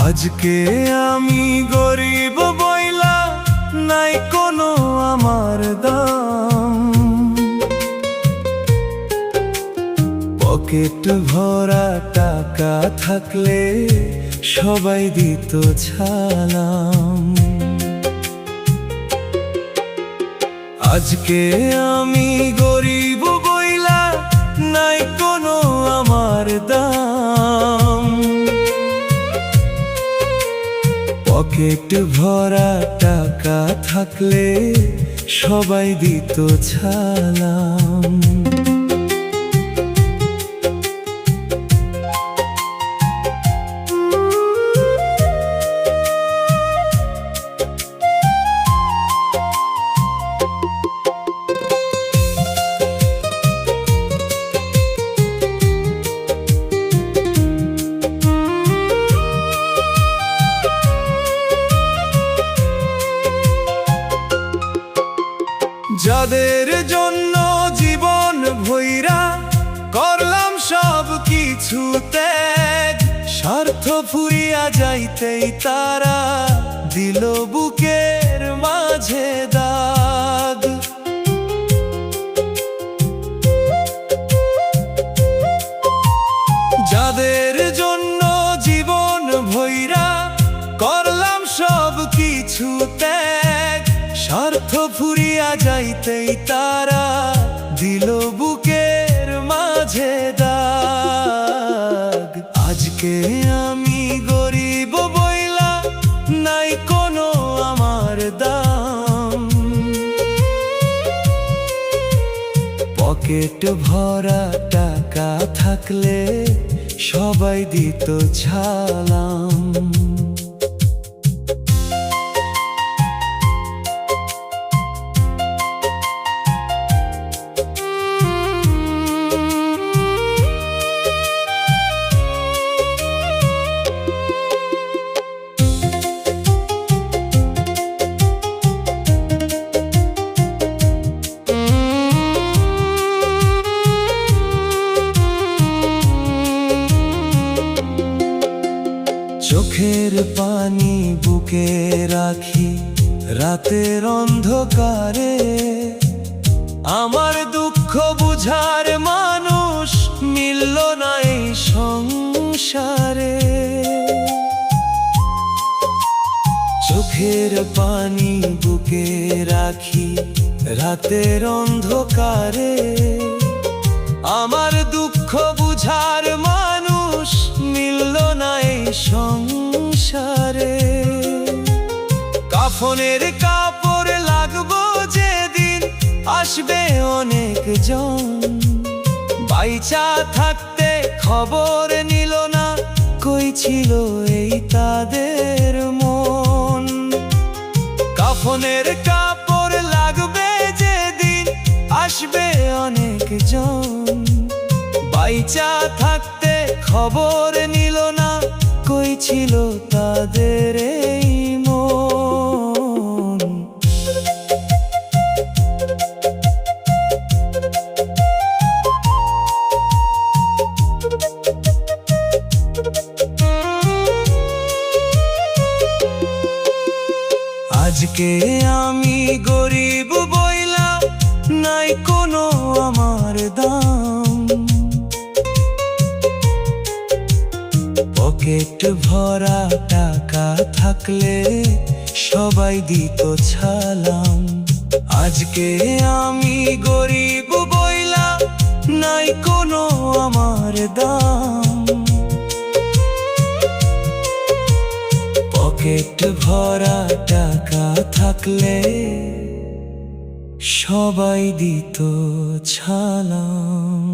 আজকে আমি গরিব বইলা নাই কোনো আমার দাম, পকেট ভরা টাকা থাকলে সবাই দিত ছালাম। আজকে আমি গরিব বইলা নাই কোনো আমার দাম, পকেট ভরা টাকা থাকলে সবাই দিত ছালাম। যাদের জন্য জীবন ভইরা করলাম সব কিছু ত্যাগ, স্বার্থ ফুরিয়া যাইতেই তারা দিল বুকের মাঝে দাগ। যাদের জন্য জীবন ভইরা করলাম সব কিছু ত্যাগ, স্বার্থ ফুরিয়া যাইতেই তারা দিল বুকের মাঝে দাগ। আজকে আমি গরিব বইলা নাই কোনো আমার দাম, পকেট ভরা টাকা থাকলে সবাই দিত ছালাম। চোখের পানি বুকে রাখি রাতের অন্ধকারে, আমার দুঃখ বুঝার মানুষ মিলল না এই সংসারে। চোখের পানি বুকে রাখি রাতের অন্ধকারে, আমার দুঃখ বুঝার মানুষ মিলল না এই সংসারে। কাফনের কাপড় লাগবো যেদিন আসবে অনেকজন, বাইচা থাকতে খবর নিল না কই ছিল এই তাদের মন। কাফনের কাপড় লাগবে যেদিন আসবে অনেকজন, বাইচা থাকতে খবর নিল না কই ছিল তাদের এই মন। আজকে আমি গরিব বইলা নাই কোনো আমার দাম, পকেট ভরা টাকা থাকলে সবাই দিত ছালাম। আজকে আমি গরিব বইলা নাই কোনো আমার দাম, পকেট ভরা টাকা থাকলে সবাই দিত ছালাম।